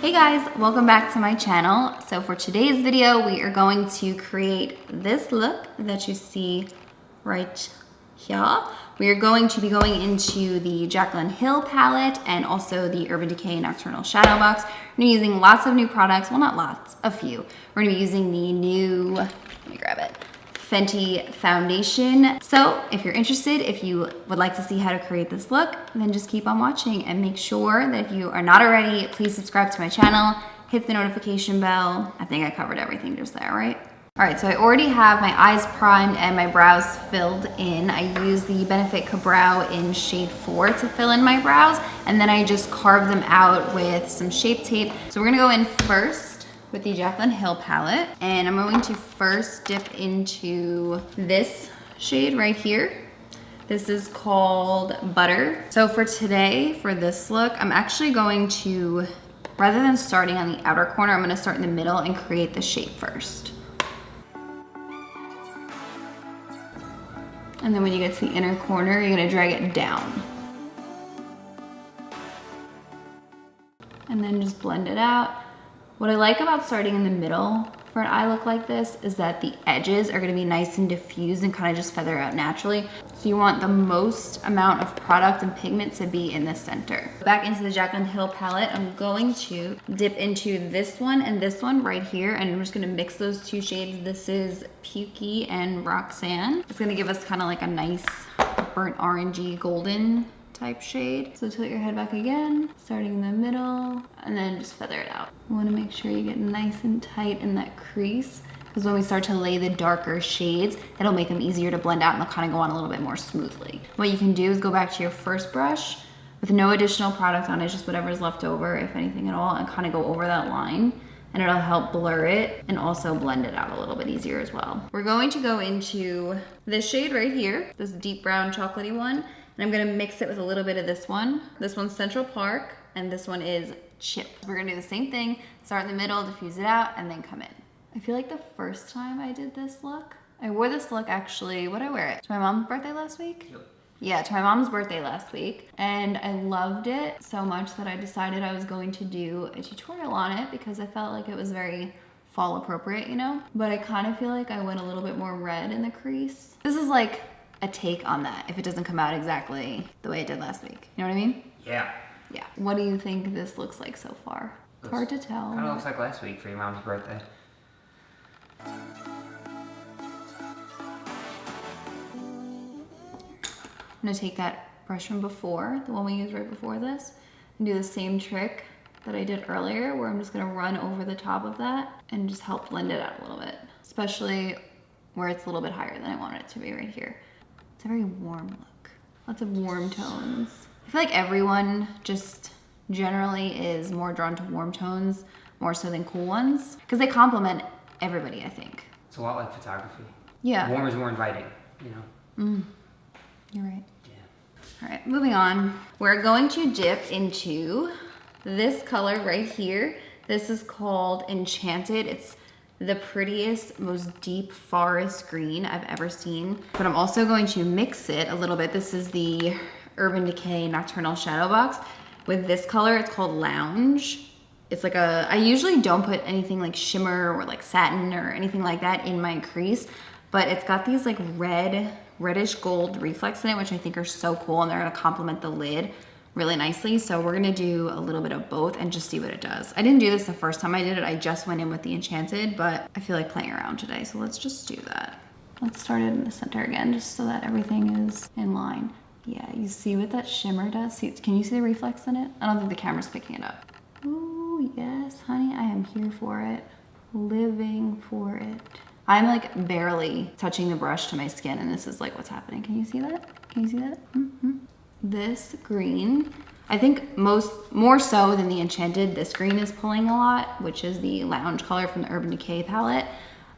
Hey guys, welcome back to my channel. So for today's video, we are going to create this look that you see right here. We are going to be going into the Jaclyn Hill palette and also the Urban Decay Nocturnal Shadow Box. We're gonna be using lots of new products. Well, not lots, a few. We're gonna be using the new, let me grab it, Fenty foundation. So if you're interested, if you would like to see how to create this look, then just keep on watching and make sure that if you are not already, please subscribe to my channel, hit the notification bell. I think I covered everything just there, right? All right, so I already have my eyes primed and my brows filled in. I use the Benefit Kabrow in shade 4 to fill in my brows, and then I just carve them out with some Shape Tape. So we're gonna go in first with the Jaclyn Hill palette, and I'm going to first dip into this shade right here. This is called Butter. So for today, for this look, I'm actually going to, rather than starting on the outer corner, I'm gonna start in the middle and create the shape first. And then when you get to the inner corner, you're gonna drag it down. And then just blend it out. What I like about starting in the middle for an eye look like this is that the edges are gonna be nice and diffused and kind of just feather out naturally. So you want the most amount of product and pigment to be in the center. Back into the Jaclyn Hill palette, I'm going to dip into this one and this one right here, and I'm just gonna mix those two shades. This is Pukey and Roxanne. It's gonna give us kind of like a nice burnt orangey golden type shade. So tilt your head back again, starting in the middle, and then just feather it out. You wanna make sure you get nice and tight in that crease, because when we start to lay the darker shades, it'll make them easier to blend out and they'll kind of go on a little bit more smoothly. What you can do is go back to your first brush with no additional product on it, just whatever's left over, if anything at all, and kind of go over that line, and it'll help blur it and also blend it out a little bit easier as well. We're going to go into this shade right here, this deep brown chocolatey one, and I'm gonna mix it with a little bit of this one. This one's Central Park, and this one is Chip. We're gonna do the same thing, start in the middle, diffuse it out, and then come in. I feel like the first time I did this look, I wore this look actually, what'd I wear it? To my mom's birthday last week? Yep. Yeah, to my mom's birthday last week. And I loved it so much that I decided I was going to do a tutorial on it because I felt like it was very fall appropriate, you know? But I kind of feel like I went a little bit more red in the crease. This is like a take on that if it doesn't come out exactly the way it did last week. You know what I mean? Yeah. Yeah. What do you think this looks like so far? It's hard to tell. Kind of looks like last week for your mom's birthday. I'm gonna take that brush from before, the one we used right before this, and do the same trick that I did earlier, where I'm just gonna run over the top of that and just help blend it out a little bit, especially where it's a little bit higher than I want it to be right here. It's a very warm look. Lots of warm tones. I feel like everyone just generally is more drawn to warm tones more so than cool ones because they complement everybody, I think. It's a lot like photography. Yeah. Warm is more inviting, you know? You're right. Yeah. All right, moving on. We're going to dip into this color right here. This is called Enchanted. It's the prettiest, most deep forest green I've ever seen. But I'm also going to mix it a little bit. This is the Urban Decay Nocturnal Shadow Box. With this color, it's called Lounge. It's like I usually don't put anything like shimmer or like satin or anything like that in my crease, but it's got these like reddish gold reflex in it, which I think are so cool, and they're gonna complement the lid really nicely. So we're gonna do a little bit of both and just see what it does. I didn't do this the first time I did it. I just went in with the Enchanted, but I feel like playing around today. So let's just do that. Let's start it in the center again, just so that everything is in line. Yeah, you see what that shimmer does? See, can you see the reflex in it? I don't think the camera's picking it up. Ooh, yes, honey, I am here for it. Living for it. I'm like barely touching the brush to my skin, and this is like what's happening. Can you see that? Can you see that? This green, I think more so than the Enchanted, this green is pulling a lot, which is the Lounge color from the Urban Decay palette.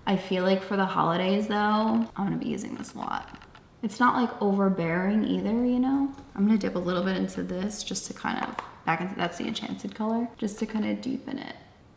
I feel like for the holidays though, I'm gonna be using this a lot. It's not like overbearing either, you know? I'm gonna dip a little bit into this just to kind of, back into, that's the Enchanted color, just to kind of deepen it.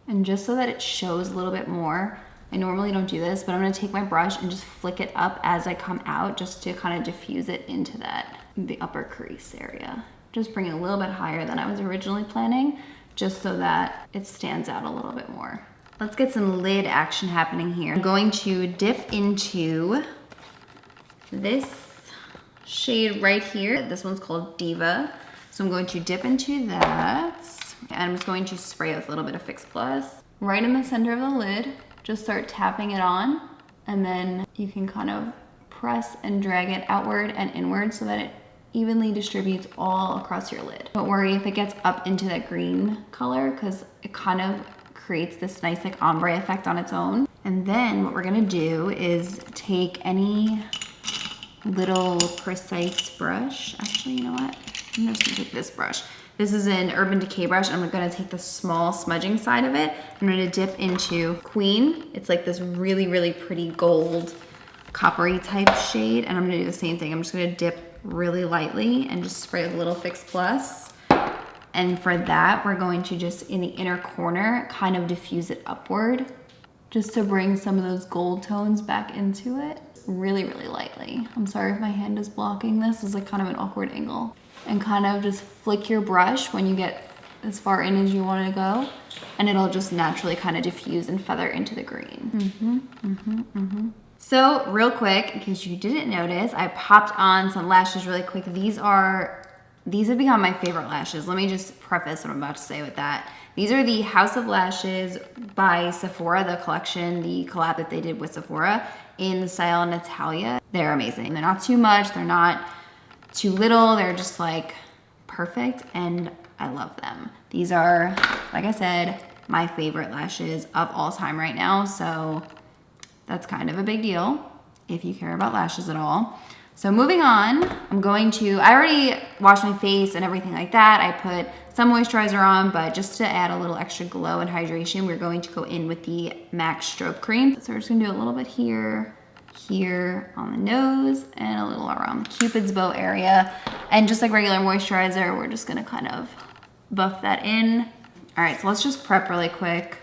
And just so that it shows a little bit more, I normally don't do this, but I'm gonna take my brush and just flick it up as I come out just to kind of diffuse it into the upper crease area. Just bring it a little bit higher than I was originally planning, just so that it stands out a little bit more. Let's get some lid action happening here. I'm going to dip into this shade right here. This one's called Diva. So I'm going to dip into that. And I'm just going to spray with a little bit of Fix Plus. Right in the center of the lid, just start tapping it on. And then you can kind of press and drag it outward and inward so that it evenly distributes all across your lid. Don't worry if it gets up into that green color because it kind of creates this nice like ombre effect on its own. And then what we're gonna do is take any little precise brush. Actually, you know what? I'm just gonna take this brush. This is an Urban Decay brush. I'm gonna take the small smudging side of it. I'm gonna dip into Queen. It's like this really, really pretty gold, coppery type shade. And I'm gonna do the same thing. I'm just gonna dip really lightly and just spray with a little Fix Plus. And for that, we're going to just in the inner corner, kind of diffuse it upward, just to bring some of those gold tones back into it. Really, really lightly. I'm sorry if my hand is blocking this. It's like kind of an awkward angle. And kind of just flick your brush when you get as far in as you want to go, and it'll just naturally kind of diffuse and feather into the green. So real quick, in case you didn't notice, I popped on some lashes really quick. These have become my favorite lashes. Let me just preface what I'm about to say with that. These are the House of Lashes by Sephora, the collection, the collab that they did with Sephora in the style Natalia. They're amazing. They're not too much, they're not too little, they're just like perfect, and I love them. These are, like I said, my favorite lashes of all time right now, so that's kind of a big deal if you care about lashes at all. So moving on, I already washed my face and everything like that. I put some moisturizer on, but just to add a little extra glow and hydration, we're going to go in with the MAC Strobe Cream. So we're just gonna do a little bit here on the nose, and a little around the Cupid's bow area. And just like regular moisturizer, we're just gonna kind of buff that in. All right, so let's just prep really quick.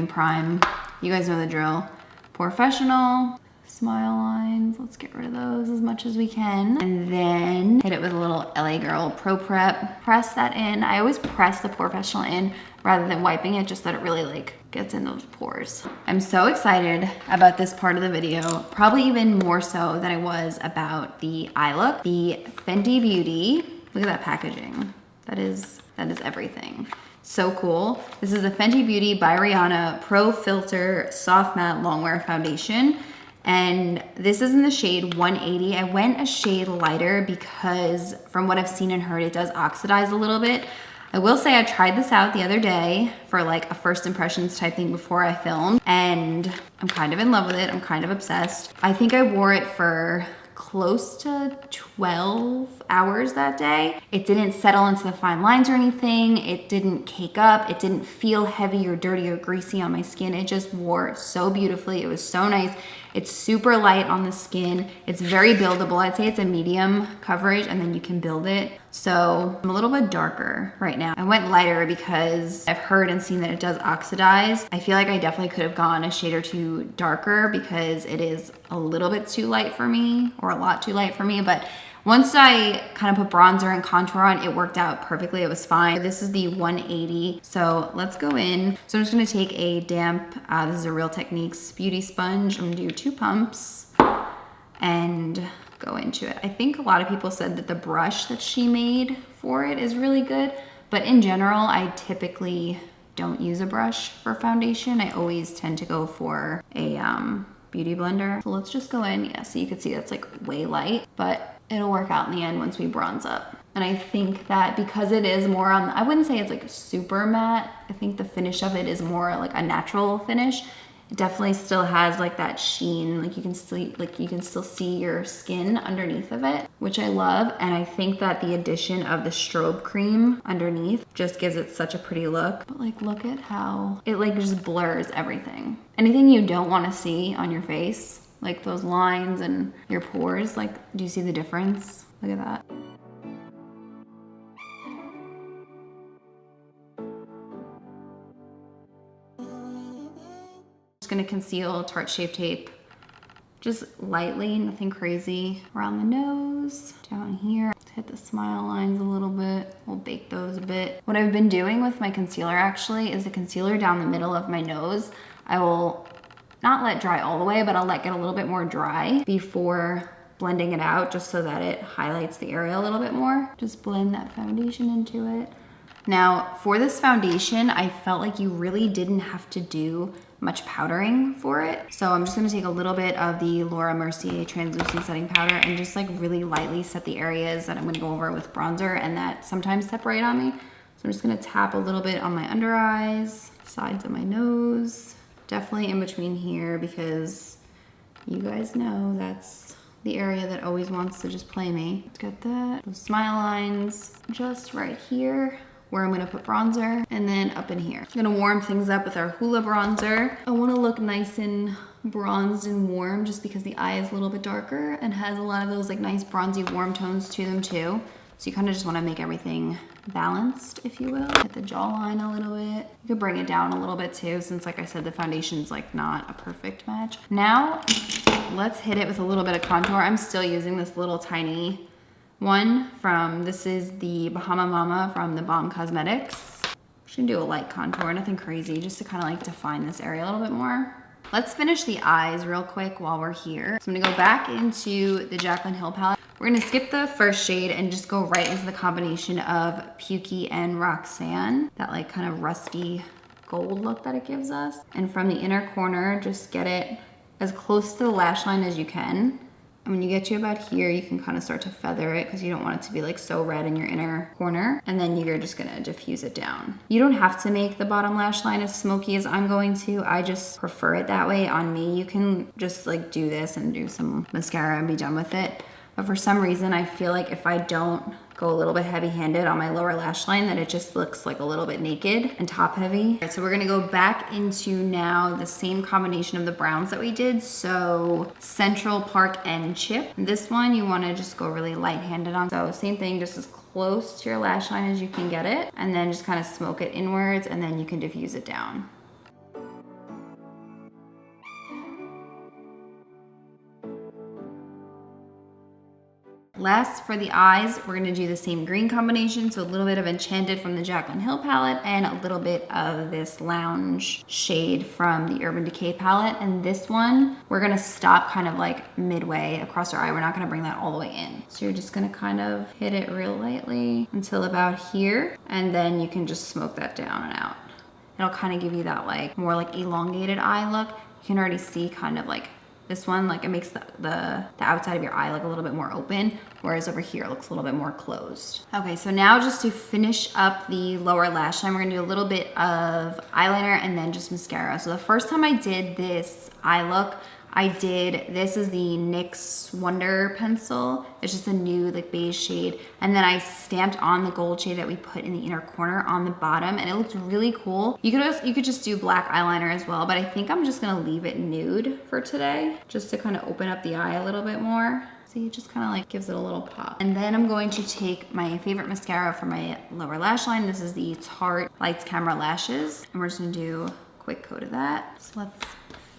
Prime. You guys know the drill. Porefessional, smile lines. Let's get rid of those as much as we can. And then hit it with a little LA Girl Pro Prep. Press that in. I always press the Porefessional in rather than wiping it, just that it really like gets in those pores. I'm so excited about this part of the video, probably even more so than I was about the eye look. The Fenty Beauty, look at that packaging. That is everything. So cool. This is the Fenty Beauty by Rihanna Pro Filt'r Soft Matte Longwear Foundation. And this is in the shade 180. I went a shade lighter because from what I've seen and heard, it does oxidize a little bit. I will say I tried this out the other day for like a first impressions type thing before I filmed, and I'm kind of in love with it. I'm kind of obsessed. I think I wore it for close to 12 hours that day. It didn't settle into the fine lines or anything. It didn't cake up. It didn't feel heavy or dirty or greasy on my skin. It just wore so beautifully. It was so nice. It's super light on the skin. It's very buildable. I'd say it's a medium coverage, and then you can build it. So I'm a little bit darker right now. I went lighter because I've heard and seen that it does oxidize. I feel like I definitely could have gone a shade or two darker because it is a little bit too light for me, or a lot too light for me. But once I kind of put bronzer and contour on, it worked out perfectly. It was fine. This is the 180. So let's go in. So I'm just gonna take a damp, this is a Real Techniques beauty sponge. I'm gonna do 2 pumps and go into it. I think a lot of people said that the brush that she made for it is really good, but in general, I typically don't use a brush for foundation. I always tend to go for a beauty blender. So let's just go in. Yeah, so you can see that's like way light, but it'll work out in the end once we bronze up. And I think that because it is more on, I wouldn't say it's like super matte. I think the finish of it is more like a natural finish. It definitely still has like that sheen, like you can still see your skin underneath of it, which I love. And I think that the addition of the Strobe Cream underneath just gives it such a pretty look. But like, look at how it like just blurs everything. Anything you don't want to see on your face, like those lines and your pores, like, do you see the difference? Look at that. Just gonna conceal Tarte Shape Tape Just lightly, nothing crazy. Around the nose, down here. Hit the smile lines a little bit. We'll bake those a bit. What I've been doing with my concealer actually is the concealer down the middle of my nose. I will not let dry all the way, but I'll let get a little bit more dry before blending it out, just so that it highlights the area a little bit more. Just blend that foundation into it. Now, for this foundation, I felt like you really didn't have to do much powdering for it. So I'm just gonna take a little bit of the Laura Mercier translucent setting powder and just like really lightly set the areas that I'm gonna go over with bronzer and that sometimes separate on me. So I'm just gonna tap a little bit on my under eyes, sides of my nose, definitely in between here, because you guys know that's the area that always wants to just play me. Let's get that. Those smile lines just right here, where I'm gonna put bronzer, and then up in here. I'm gonna warm things up with our Hoola bronzer. I wanna look nice and bronzed and warm just because the eye is a little bit darker and has a lot of those like nice bronzy warm tones to them too. So you kind of just wanna make everything balanced, if you will. Hit the jawline a little bit. You could bring it down a little bit too, since like I said, the foundation's like not a perfect match. Now, let's hit it with a little bit of contour. I'm still using this little tiny one from, this is the Bahama Mama from the Balm Cosmetics. I'm just gonna do a light contour, nothing crazy, just to kind of like define this area a little bit more. Let's finish the eyes real quick while we're here. So I'm gonna go back into the Jaclyn Hill palette. We're gonna skip the first shade and just go right into the combination of Pukey and Roxanne, that like kind of rusty gold look that it gives us. And from the inner corner, just get it as close to the lash line as you can. And when you get to about here, you can kind of start to feather it because you don't want it to be like so red in your inner corner. And then you're just gonna diffuse it down. You don't have to make the bottom lash line as smoky as I'm going to. I just prefer it that way on me. You can just like do this and do some mascara and be done with it. But for some reason, I feel like if I don't go a little bit heavy-handed on my lower lash line, that it just looks like a little bit naked and top heavy. All right, so we're gonna go back into now the same combination of the browns that we did. So Central Park and Chip. This one you wanna just go really light-handed on. So same thing, just as close to your lash line as you can get it, and then just kind of smoke it inwards, and then you can diffuse it down. Last, for the eyes, we're gonna do the same green combination. So a little bit of Enchanted from the Jaclyn Hill palette and a little bit of this Lounge shade from the Urban Decay palette. And this one, we're gonna stop kind of like midway across our eye. We're not gonna bring that all the way in. So you're just gonna kind of hit it real lightly until about here. And then you can just smoke that down and out. It'll kind of give you that like more like elongated eye look. You can already see kind of like this one, like it makes the outside of your eye look a little bit more open, whereas over here it looks a little bit more closed. Okay, so now just to finish up the lower lash line, we're gonna do a little bit of eyeliner and then just mascara. So the first time I did this eye look, this is the NYX Wonder pencil. It's just a nude like beige shade. And then I stamped on the gold shade that we put in the inner corner on the bottom, and it looks really cool. You could just do black eyeliner as well, but I think I'm just gonna leave it nude for today, just to kind of open up the eye a little bit more. See, it just kind of like gives it a little pop. And then I'm going to take my favorite mascara for my lower lash line. This is the Tarte Lights Camera Lashes. And we're just gonna do a quick coat of that. So let's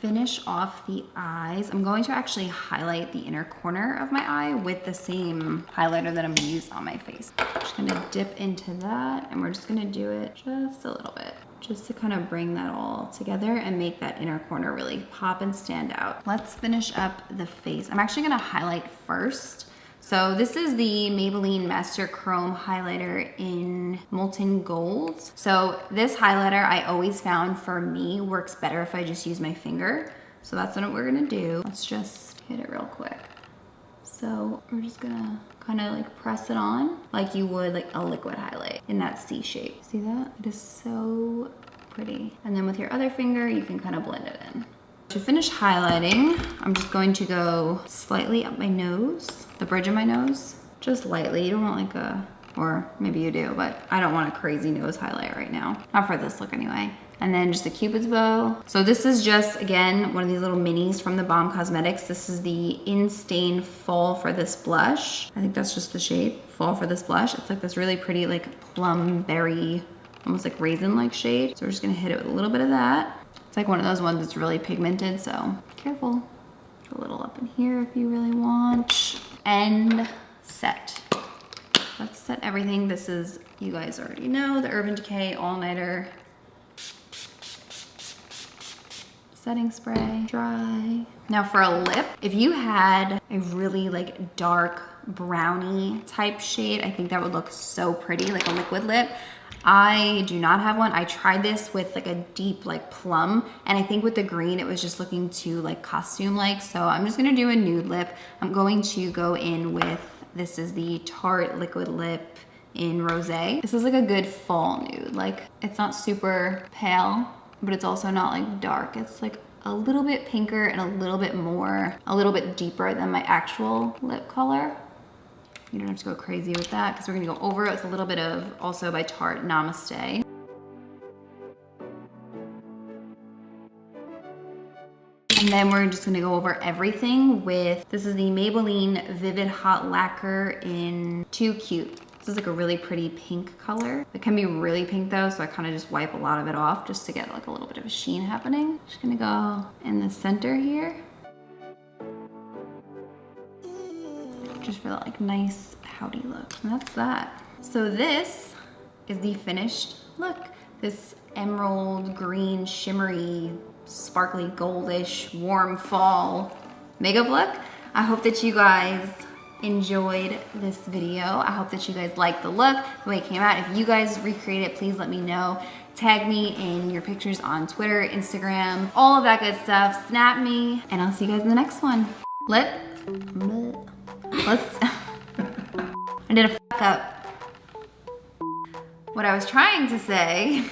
finish off the eyes. I'm going to actually highlight the inner corner of my eye with the same highlighter that I'm gonna use on my face. I'm just gonna dip into that, and we're just gonna do it just a little bit, just to kind of bring that all together and make that inner corner really pop and stand out. Let's finish up the face. I'm actually gonna highlight first. So this is the Maybelline Master Chrome highlighter in Molten Gold. So this highlighter I always found for me works better if I just use my finger. So that's what we're gonna do. Let's just hit it real quick. So we're just gonna kind of like press it on like you would like a liquid highlight in that C shape. See that? It is so pretty. And then with your other finger, you can kind of blend it in. To finish highlighting, I'm just going to go slightly up my nose, the bridge of my nose, just lightly. You don't want like a, or maybe you do, but I don't want a crazy nose highlight right now. Not for this look anyway. And then just a Cupid's bow. So this is just, again, one of these little minis from the Balm Cosmetics. This is the Instain Fall for This Blush. I think that's just the shade, Fall for This Blush. It's like this really pretty like plum berry, almost like raisin-like shade. So we're just gonna hit it with a little bit of that. It's like one of those ones that's really pigmented, so careful. A little up in here if you really want. And set. Let's set everything. This is, you guys already know, the Urban Decay All Nighter setting spray. Dry. Now for a lip, if you had a really like dark brownie type shade, I think that would look so pretty, like a liquid lip. I do not have one. I tried this with like a deep like plum, and I think with the green it was just looking too like costume like, so I'm just gonna do a nude lip. I'm going to go in with, this is the Tarte liquid lip in Rosé. This is like a good fall nude. Like it's not super pale, but it's also not like dark. It's like a little bit pinker and a little bit deeper than my actual lip color. You don't have to go crazy with that because we're gonna go over it with a little bit of, also by Tarte, Namaste. And then we're just gonna go over everything with, this is the Maybelline Vivid Hot Lacquer in Too Cute. This is like a really pretty pink color. It can be really pink though, so I kind of just wipe a lot of it off just to get like a little bit of a sheen happening. Just gonna go in the center here. Just for that like nice pouty look. And that's that. So this is the finished look. This emerald green, shimmery, sparkly goldish, warm fall makeup look. I hope that you guys enjoyed this video. I hope that you guys liked the look, the way it came out. If you guys recreate it, please let me know. Tag me in your pictures on Twitter, Instagram, all of that good stuff. Snap me, and I'll see you guys in the next one. I did a fuck up. What I was trying to say